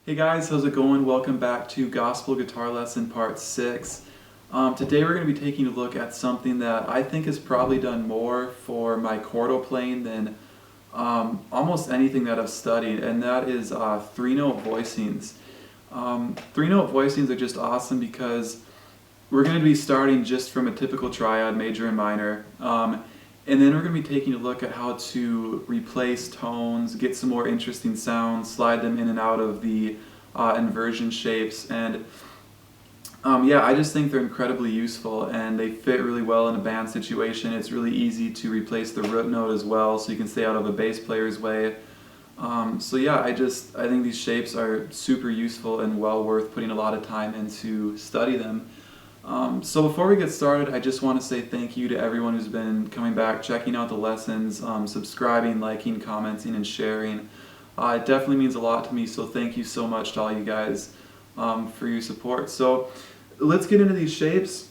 Hey guys, how's it going? Welcome back to Gospel Guitar Lesson Part 6. Today we're going to be taking a look at something that I think has probably done more for my chordal playing than almost anything that I've studied, and that is three-note voicings. Three-note voicings are just awesome because we're going to be starting just from a typical triad, major and minor. And then we're going to be taking a look at how to replace tones, get some more interesting sounds, slide them in and out of the inversion shapes. And yeah, I just think they're incredibly useful and they fit really well in a band situation. It's really easy to replace the root note as well, so you can stay out of a bass player's way. So yeah, I think these shapes are super useful and well worth putting a lot of time in to study them. So before we get started, I just want to say thank you to everyone who's been coming back, checking out the lessons, subscribing, liking, commenting, and sharing. It definitely means a lot to me, so thank you so much to all you guys for your support. So let's get into these shapes.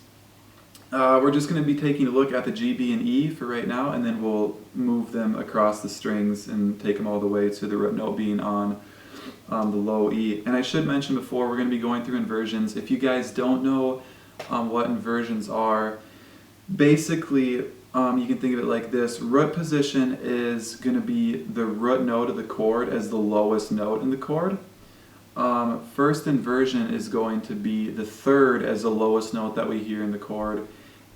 We're just going to be taking a look at the G, B, and E for right now, and then we'll move them across the strings and take them all the way to the root note being on the low E. And I should mention before, we're going to be going through inversions. If you guys don't know what inversions are, basically you can think of it like this. Root position is going to be the root note of the chord as the lowest note in the chord. First inversion is going to be the third as the lowest note that we hear in the chord.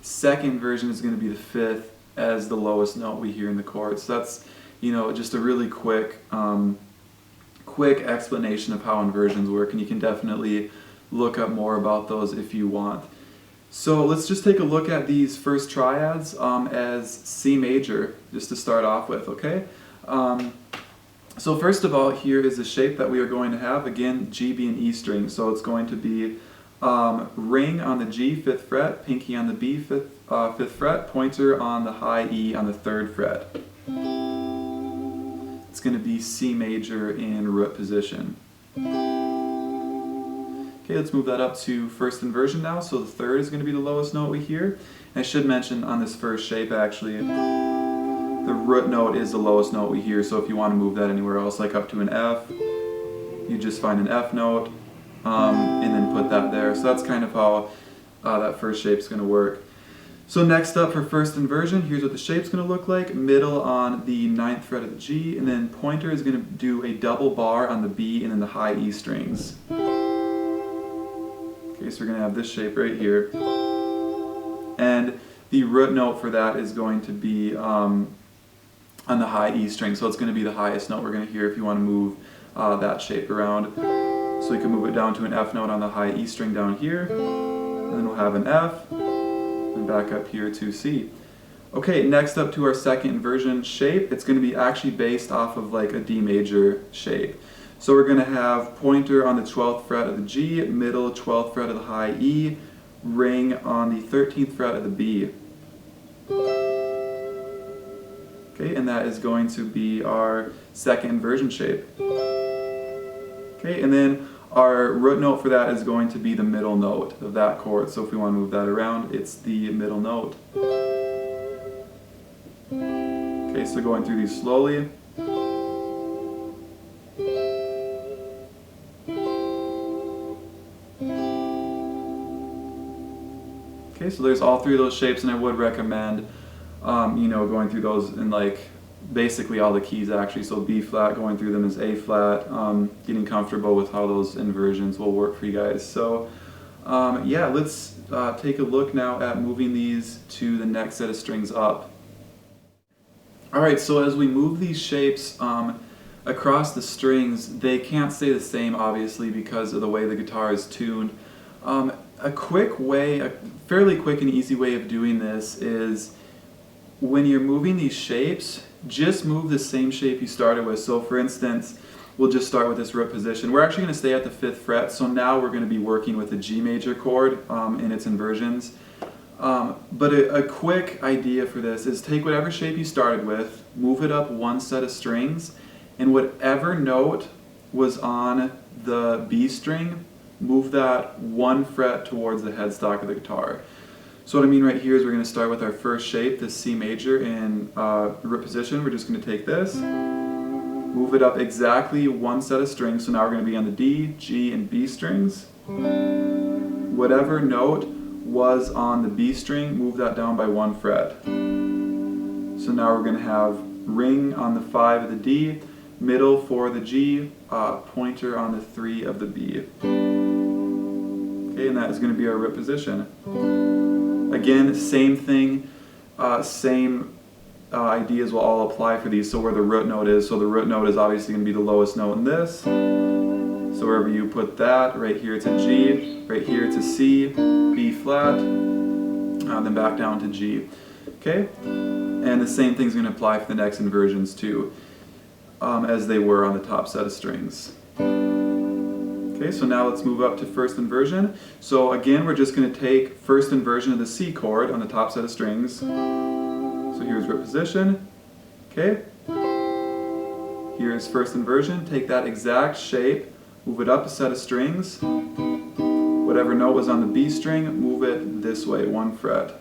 Second inversion is going to be the fifth as the lowest note we hear in the chord. So that's, just a really quick explanation of how inversions work, and you can definitely look up more about those if you want. So let's just take a look at these first triads as C major, just to start off with, okay? So first of all, here is the shape that we are going to have. Again, G, B, and E string. So it's going to be ring on the G, 5th fret, pinky on the B, 5th fret, pointer on the high E on the 3rd fret. It's going to be C major in root position. Okay, let's move that up to first inversion now. So the third is going to be the lowest note we hear. And I should mention on this first shape actually, the root note is the lowest note we hear. So if you want to move that anywhere else, like up to an F, you just find an F note and then put that there. So that's kind of how that first shape is going to work. So next up for first inversion, here's what the shape's going to look like. Middle on the 9th fret of the G, and then pointer is going to do a double bar on the B and then the high E strings. Okay, so we're going to have this shape right here. And the root note for that is going to be on the high E string. So it's going to be the highest note we're going to hear if you want to move that shape around. So you can move it down to an F note on the high E string down here. And then we'll have an F. And back up here to C. Okay, next up to our second inversion shape. It's going to be actually based off of like a D major shape. So we're going to have pointer on the 12th fret of the G, middle 12th fret of the high E, ring on the 13th fret of the B. Okay, and that is going to be our second inversion shape. Okay, and then our root note for that is going to be the middle note of that chord. So if we want to move that around, it's the middle note. Okay, so going through these slowly. Okay, so there's all three of those shapes, and I would recommend, going through those in like basically all the keys actually. So B flat, going through them is A flat, getting comfortable with how those inversions will work for you guys. So yeah, let's take a look now at moving these to the next set of strings up. Alright, so as we move these shapes across the strings, they can't stay the same obviously because of the way the guitar is tuned. A fairly quick and easy way of doing this is when you're moving these shapes, just move the same shape you started with. So for instance, we'll just start with this root position. We're actually going to stay at the 5th fret, so now we're going to be working with the G major chord in its inversions. But a quick idea for this is take whatever shape you started with, move it up one set of strings, and whatever note was on the B string, move that one fret towards the headstock of the guitar. So what I mean right here is we're going to start with our first shape, this C major in root position. We're just going to take this, move it up exactly one set of strings. So now we're going to be on the D, G, and B strings. Whatever note was on the B string, move that down by 1 fret. So now we're going to have ring on the 5 of the D, middle 4 of the G, pointer on the 3 of the B. Okay, and that is going to be our root position. Again, same thing, same ideas will all apply for these. So where the root note is, so the root note is obviously going to be the lowest note in this. So wherever you put that, right here it's a G, right here it's a C, B flat, then back down to G. Okay? And the same thing's going to apply for the next inversions too, as they were on the top set of strings. Okay, so now let's move up to first inversion. So again, we're just going to take first inversion of the C chord on the top set of strings. So here's root position. Okay? Here's first inversion. Take that exact shape, move it up a set of strings. Whatever note was on the B string, move it this way, 1 fret.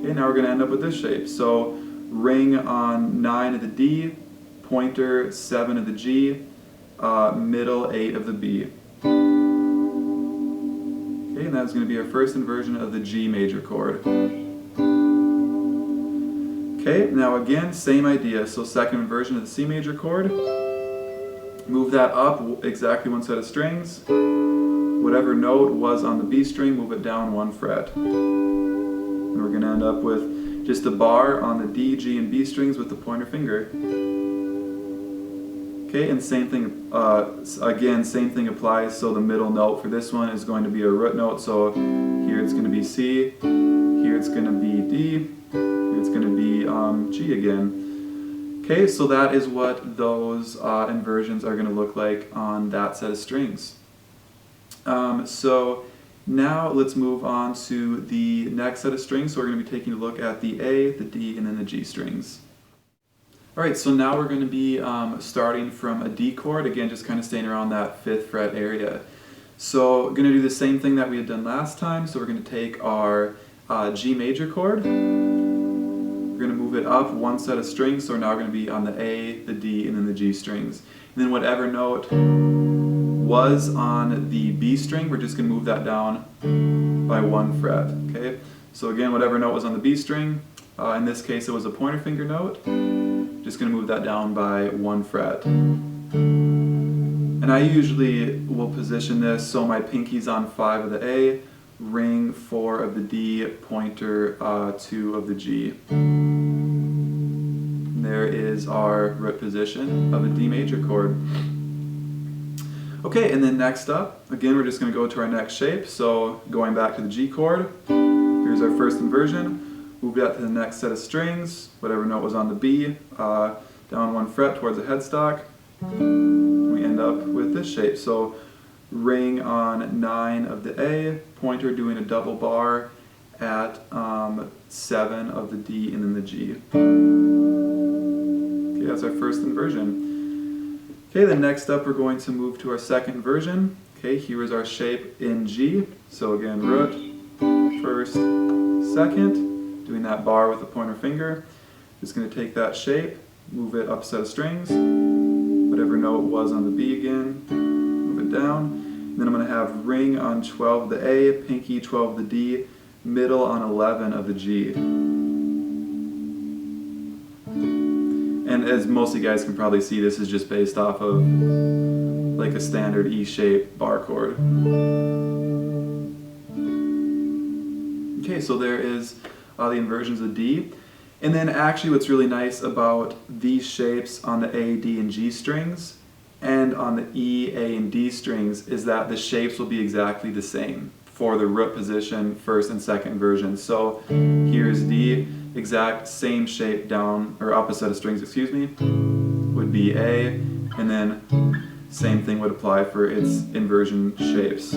Okay, now we're going to end up with this shape. So ring on 9 of the D, pointer 7 of the G, middle 8 of the B. Okay, and that's going to be our first inversion of the G major chord. Okay, now again, same idea. So second inversion of the C major chord. Move that up exactly 1 set of strings. Whatever note was on the B string, move it down 1 fret. And we're going to end up with just a bar on the D, G, and B strings with the pointer finger. Okay, and same thing, again, same thing applies. So the middle note for this one is going to be a root note. So here it's going to be C, here it's going to be D, here it's going to be G again. Okay, so that is what those inversions are going to look like on that set of strings. So now let's move on to the next set of strings. So we're going to be taking a look at the A, the D, and then the G strings. Alright, so now we're going to be starting from a D chord, again just kind of staying around that 5th fret area. So we're going to do the same thing that we had done last time. So we're going to take our G major chord, we're going to move it up 1 set of strings, so now we're going to be on the A, the D, and then the G strings. And then whatever note was on the B string, we're just going to move that down by 1 fret. Okay? So again, whatever note was on the B string, in this case it was a pointer finger note, just going to move that down by 1 fret. And I usually will position this so my pinky's on 5 of the A, ring 4 of the D, pointer 2 of the G. And there is our root position of a D major chord. Okay, and then next up, again we're just going to go to our next shape. So going back to the G chord, here's our first inversion. Move that to the next set of strings, whatever note was on the B, down 1 fret towards the headstock. We end up with this shape. So ring on 9 of the A, pointer doing a double bar at 7 of the D and then the G. Okay, that's our first inversion. Okay, then next up we're going to move to our second inversion. Okay, here is our shape in G. So again, root, first, second. Doing that bar with the pointer finger. Just going to take that shape, move it up a set of strings, whatever note was on the B again, move it down. And then I'm going to have ring on 12 of the A, pinky 12 of the D, middle on 11 of the G. And as most of you guys can probably see, this is just based off of like a standard E-shaped bar chord. Okay, so there is the inversions of D. And then actually what's really nice about these shapes on the A, D, and G strings and on the E, A, and D strings is that the shapes will be exactly the same for the root position, first and second inversion. So here's D, exact same shape down, or up a set of strings, excuse me, would be A, and then same thing would apply for its inversion shapes.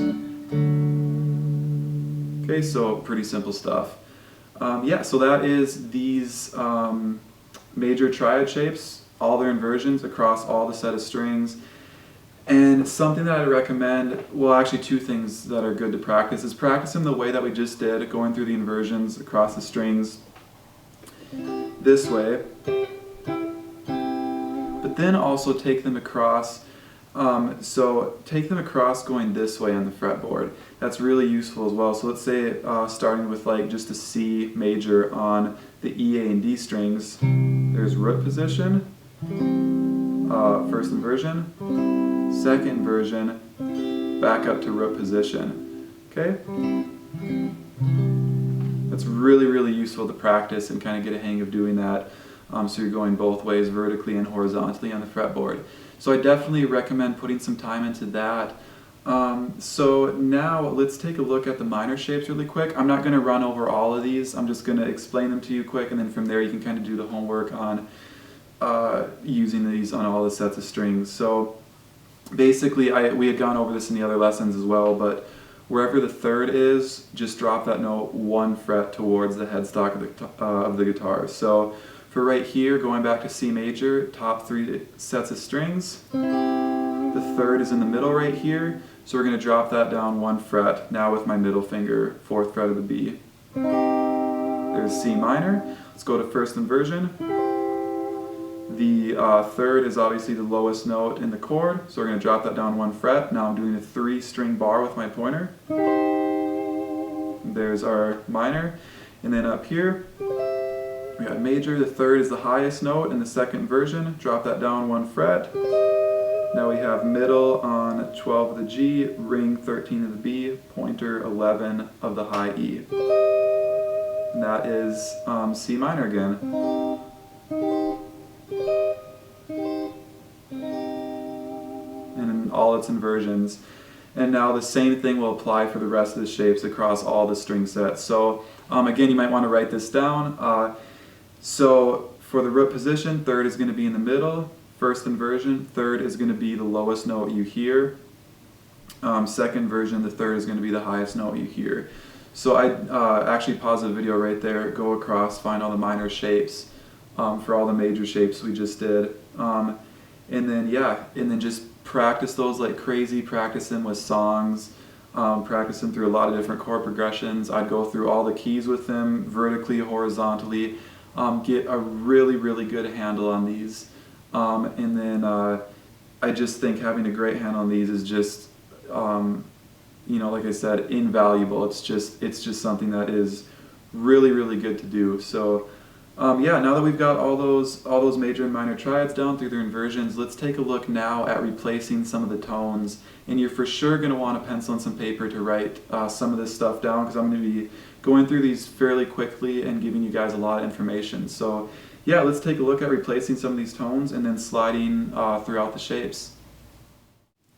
Okay, so pretty simple stuff. Yeah, so that is these major triad shapes, all their inversions across all the set of strings. And something that I recommend, well actually 2 things that are good to practice, is practice them the way that we just did, going through the inversions across the strings this way. but then also take them across. So take them across going this way on the fretboard. That's really useful as well. So let's say starting with like just a C major on the E, A, and D strings. There's root position, first inversion, second inversion, back up to root position. Okay? That's really, really useful to practice and kind of get a hang of doing that. So you're going both ways, vertically and horizontally on the fretboard. So I definitely recommend putting some time into that. So now let's take a look at the minor shapes really quick. I'm not going to run over all of these. I'm just going to explain them to you quick, and then from there you can kind of do the homework on using these on all the sets of strings. So basically, we had gone over this in the other lessons as well, but wherever the third is, just drop that note 1 fret towards the headstock of the guitar. So for right here, going back to C major, top 3 sets of strings. The third is in the middle right here, so we're going to drop that down 1 fret, now with my middle finger, 4th fret of the B. There's C minor. Let's go to first inversion. The third is obviously the lowest note in the chord, so we're going to drop that down 1 fret. Now I'm doing a 3-string bar with my pointer. There's our minor. And then up here, we got major. The third is the highest note in the second inversion. Drop that down 1 fret. Now we have middle on 12 of the G, ring 13 of the B, pointer 11 of the high E. And that is C minor again. And in all its inversions. And now the same thing will apply for the rest of the shapes across all the string sets. So again, you might want to write this down. So for the root position, third is going to be in the middle. First inversion, third is going to be the lowest note you hear. Second inversion, the third is going to be the highest note you hear. So I actually pause the video right there, go across, find all the minor shapes for all the major shapes we just did. And then just practice those like crazy, practice them with songs, practice them through a lot of different chord progressions. I'd go through all the keys with them, vertically, horizontally, get a really, really good handle on these. And then I just think having a great handle on these is just, like I said, invaluable. It's just something that is really, really good to do. So now that we've got all those major and minor triads down through their inversions, let's take a look now at replacing some of the tones. And you're for sure going to want a pencil and some paper to write some of this stuff down, because I'm going to be going through these fairly quickly and giving you guys a lot of information. So yeah, let's take a look at replacing some of these tones and then sliding throughout the shapes.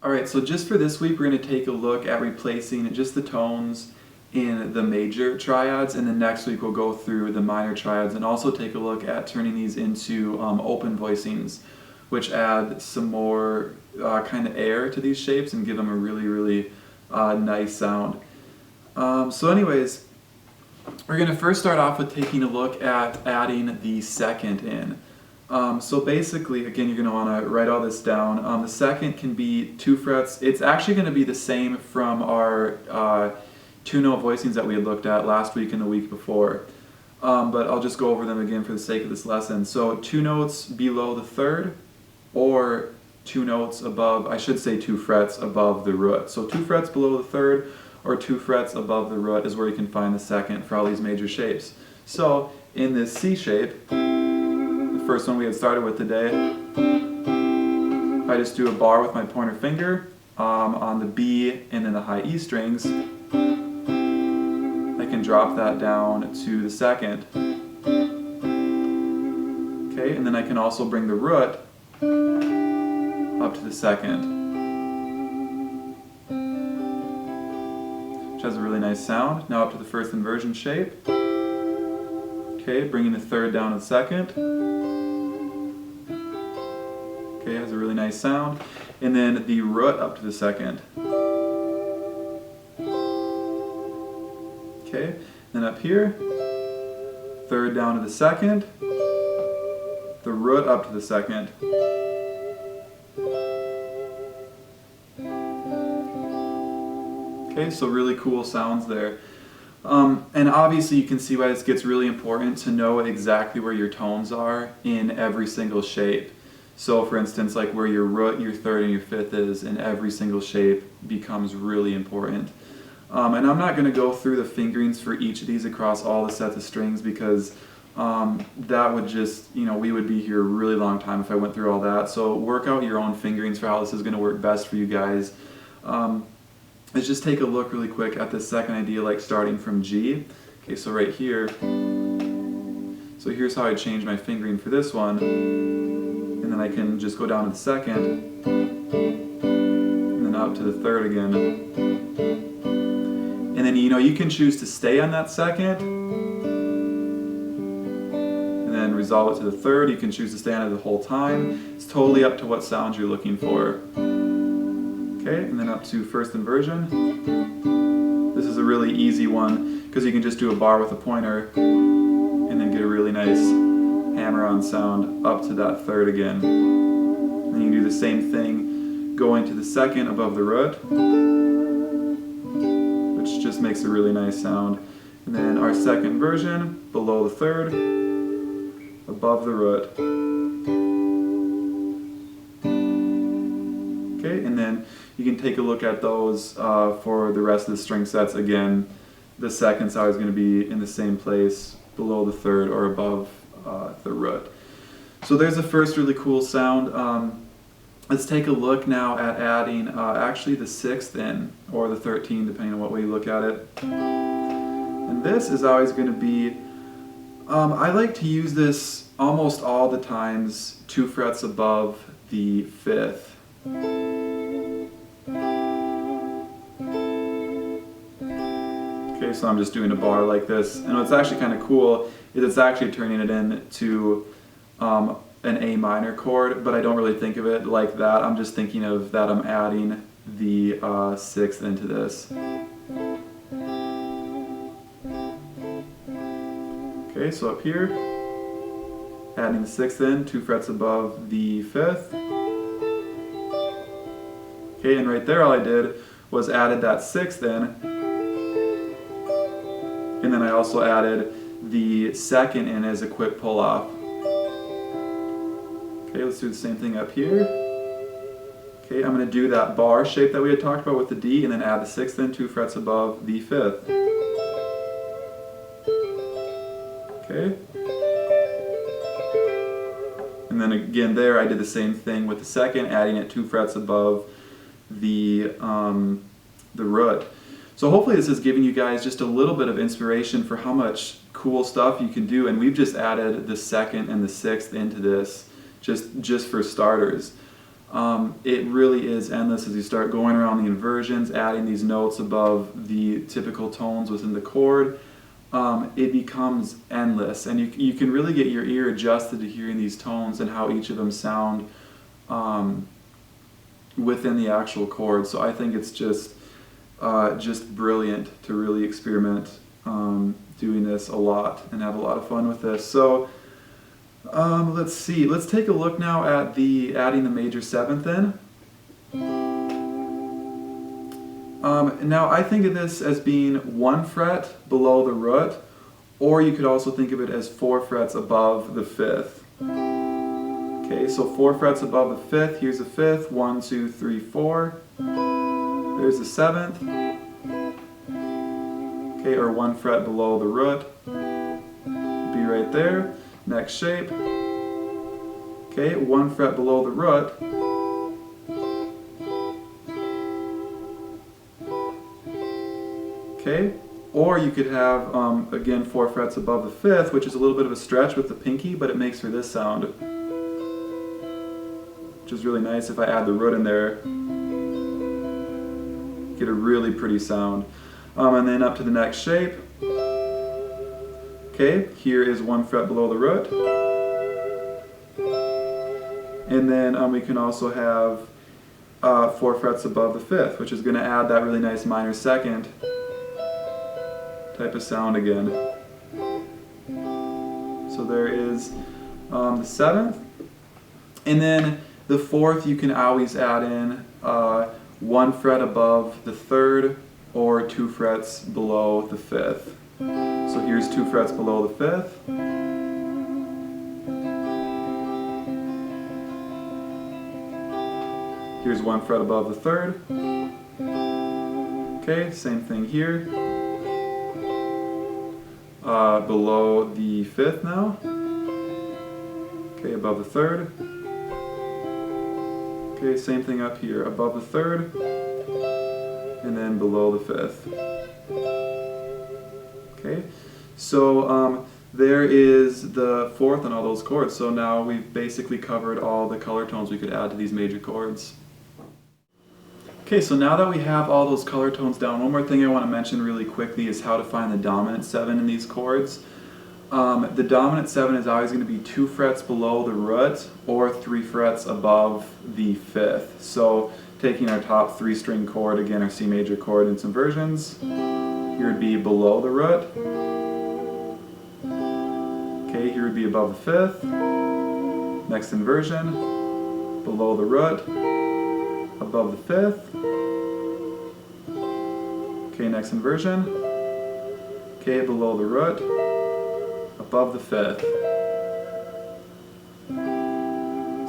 Alright, so just for this week we're going to take a look at replacing just the tones in the major triads, and then next week we'll go through the minor triads and also take a look at turning these into open voicings, which add some more kind of air to these shapes and give them a really, really nice sound. So anyways, we're going to first start off with taking a look at adding the second in. So basically, again, you're going to want to write all this down. The second can be 2 frets. It's actually going to be the same from our 2-note voicings that we had looked at last week and the week before. But I'll just go over them again for the sake of this lesson. So 2 notes below the third, or 2 notes above, I should say 2 frets above the root. So 2 frets below the third, or 2 frets above the root is where you can find the second for all these major shapes. So in this C shape, the first one we had started with today, I just do a bar with my pointer finger on the B and then the high E strings. I can drop that down to the second. Okay, and then I can also bring the root up to the second, which has a really nice sound. Now up to the first inversion shape. Okay, bringing the third down to the second. Okay, has a really nice sound. And then the root up to the second. Okay, then up here, third down to the second, the root up to the second. Okay, so really cool sounds there. And obviously you can see why this gets really important to know exactly where your tones are in every single shape. So for instance, like where your root, your third, and your fifth is in every single shape becomes really important. And I'm not going to go through the fingerings for each of these across all the sets of strings because that would just, we would be here a really long time if I went through all that. So work out your own fingerings for how this is going to work best for you guys. Let's just take a look really quick at this second idea, like starting from G. Okay, so right here, so here's how I change my fingering for this one. And then I can just go down to the second, and then up to the third again. And then, you can choose to stay on that second, and then resolve it to the third. You can choose to stay on it the whole time. It's totally up to what sounds you're looking for. Okay, and then up to first inversion. This is a really easy one, because you can just do a bar with a pointer, and then get a really nice hammer-on sound up to that third again. And you can do the same thing going to the second above the root, which just makes a really nice sound. And then our second inversion below the third, above the root. Okay, and then you can take a look at those for the rest of the string sets. Again, the second's always going to be in the same place, below the third or above the root. So there's the first really cool sound. Let's take a look now at adding actually the sixth in, or the 13, depending on what way you look at it. And this is always going to be, I like to use this almost all the times 2 frets above the fifth. Okay, so I'm just doing a bar like this, and what's actually kind of cool is it's actually turning it into an A minor chord, but I don't really think of it like that. I'm just thinking of that I'm adding the sixth into this. Okay, so up here, adding the sixth in, 2 frets above the fifth. Okay, and right there all I did was added that sixth in, and then I also added the second in as a quick pull off. Okay, let's do the same thing up here. Okay, I'm going to do that bar shape that we had talked about with the D, and then add the sixth in, 2 frets above the fifth. Okay. And then again there I did the same thing with the second, adding it 2 frets above the root. So hopefully this is giving you guys just a little bit of inspiration for how much cool stuff you can do, and we've just added the second and the sixth into this just for starters. It really is endless as you start going around the inversions, adding these notes above the typical tones within the chord. It becomes endless, and you can really get your ear adjusted to hearing these tones and how each of them sound within the actual chord. So I think it's just brilliant to really experiment doing this a lot and have a lot of fun with this. So let's see. Let's take a look now at adding the major seventh in. Now I think of this as being 1 fret below the root, or you could also think of it as 4 frets above the fifth. Okay, so 4 frets above the fifth. Here's the fifth. 1, 2, 3, 4. There's the seventh. Okay, or 1 fret below the root. Be right there. Next shape. Okay, 1 fret below the root. Okay, or you could have, again, 4 frets above the fifth, which is a little bit of a stretch with the pinky, but it makes for this sound, which is really nice. If I add the root in there, get a really pretty sound. And then up to the next shape. Okay, here is 1 fret below the root. And then we can also have 4 frets above the fifth, which is going to add that really nice minor second type of sound again. So there is the seventh. And then the fourth you can always add in 1 fret above the third or 2 frets below the fifth. So here's 2 frets below the fifth. Here's 1 fret above the 3rd. Okay, same thing here. Below the 5th now. Okay, above the 3rd. Okay, same thing up here, above the 3rd, and then below the 5th. Okay, so there is the 4th on all those chords. So now we've basically covered all the color tones we could add to these major chords. Okay, so now that we have all those color tones down, one more thing I want to mention really quickly is how to find the dominant 7 in these chords. The dominant 7 is always going to be 2 frets below the root or 3 frets above the 5th. So taking our top 3-string chord, again our C major chord in its inversions, here would be below the root. Okay, here would be above the 5th. Next inversion, below the root, above the 5th. Okay, next inversion. Okay, below the root, above the 5th.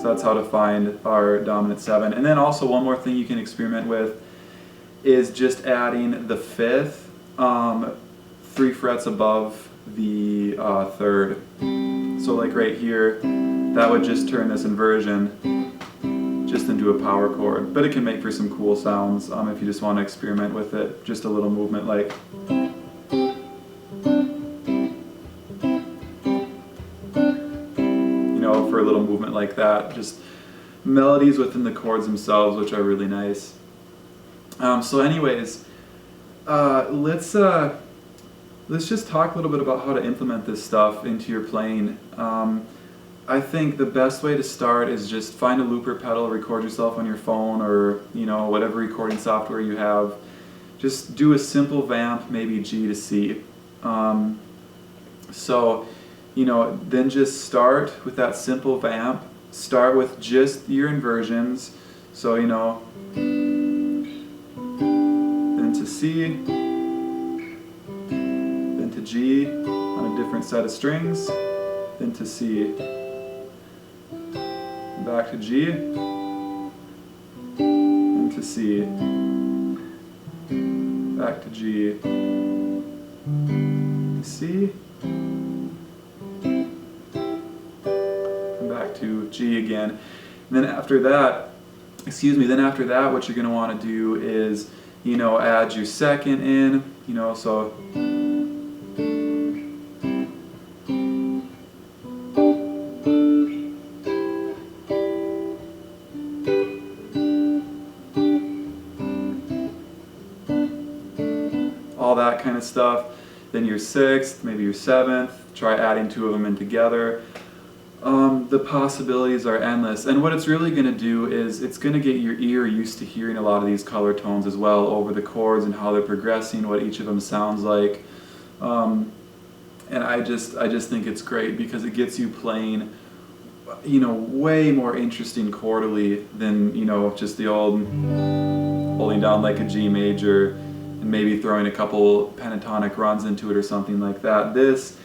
So that's how to find our dominant 7. And then also one more thing you can experiment with is just adding the 5th 3 frets above the 3rd. So like right here, that would just turn this inversion just into a power chord. But it can make for some cool sounds if you just want to experiment with it. Just a little movement like. For a little movement like that, just melodies within the chords themselves, which are really nice. So anyways, let's just talk a little bit about how to implement this stuff into your playing. I think the best way to start is just find a looper pedal, record yourself on your phone or whatever recording software you have. Just do a simple vamp, maybe G to C. Then just start with that simple vamp. Start with just your inversions. So, then to C, then to G on a different set of strings, then to C, back to G, then to C, back to G, C, to G again. And then after that, what you're going to want to do is, add your second in, so all that kind of stuff. Then your 6th, maybe your 7th, try adding 2 of them in together. The possibilities are endless, and what it's really going to do is it's going to get your ear used to hearing a lot of these color tones as well over the chords and how they're progressing, what each of them sounds like. And I just think it's great because it gets you playing way more interesting chordally than just the old holding down like a G major and maybe throwing a couple pentatonic runs into it or something like that. This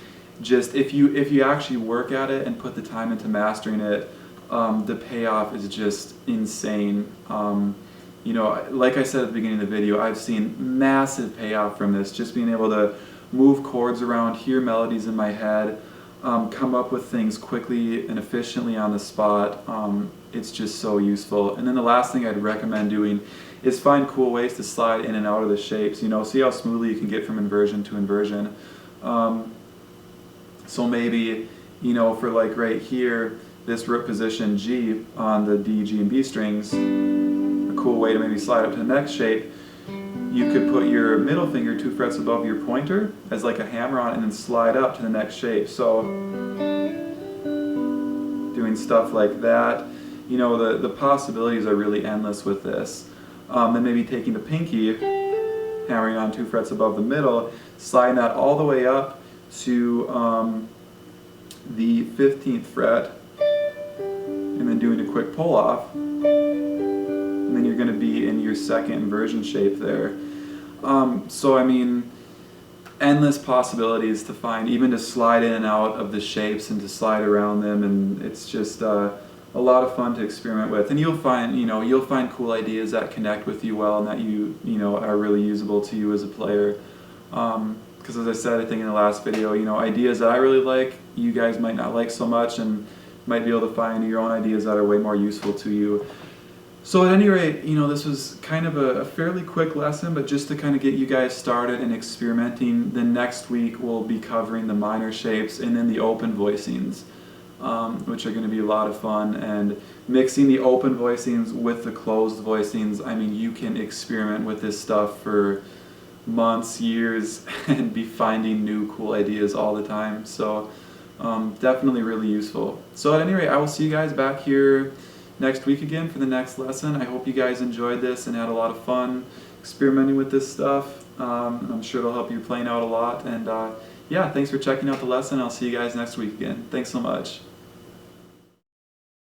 just if you actually work at it and put the time into mastering it, the payoff is just insane. Like I said at the beginning of the video, I've seen massive payoff from this, just being able to move chords around, hear melodies in my head, come up with things quickly and efficiently on the spot. It's just so useful. And then the last thing I'd recommend doing is find cool ways to slide in and out of the shapes. See how smoothly you can get from inversion to inversion. So maybe, for like right here, this root position G on the D, G, and B strings, a cool way to maybe slide up to the next shape, you could put your middle finger 2 frets above your pointer as like a hammer on and then slide up to the next shape. So doing stuff like that, the possibilities are really endless with this. Then maybe taking the pinky, hammering on 2 frets above the middle, sliding that all the way up to the 15th fret, and then doing a quick pull off, and then you're going to be in your second inversion shape there. So I mean, endless possibilities to find, even to slide in and out of the shapes and to slide around them, and it's just a lot of fun to experiment with, and you'll find cool ideas that connect with you well and that you know are really usable to you as a player. Because as I said, I think in the last video, ideas that I really like, you guys might not like so much, and might be able to find your own ideas that are way more useful to you. So at any rate, this was kind of a fairly quick lesson, but just to kind of get you guys started in experimenting. Then next week we'll be covering the minor shapes and then the open voicings, which are going to be a lot of fun. And mixing the open voicings with the closed voicings, I mean, you can experiment with this stuff for months, years, and be finding new cool ideas all the time. So definitely really useful. So at any rate, I will see you guys back here next week again for the next lesson. I hope you guys enjoyed this and had a lot of fun experimenting with this stuff. I'm sure it'll help you playing out a lot. And yeah, thanks for checking out the lesson. I'll see you guys next week again. Thanks so much.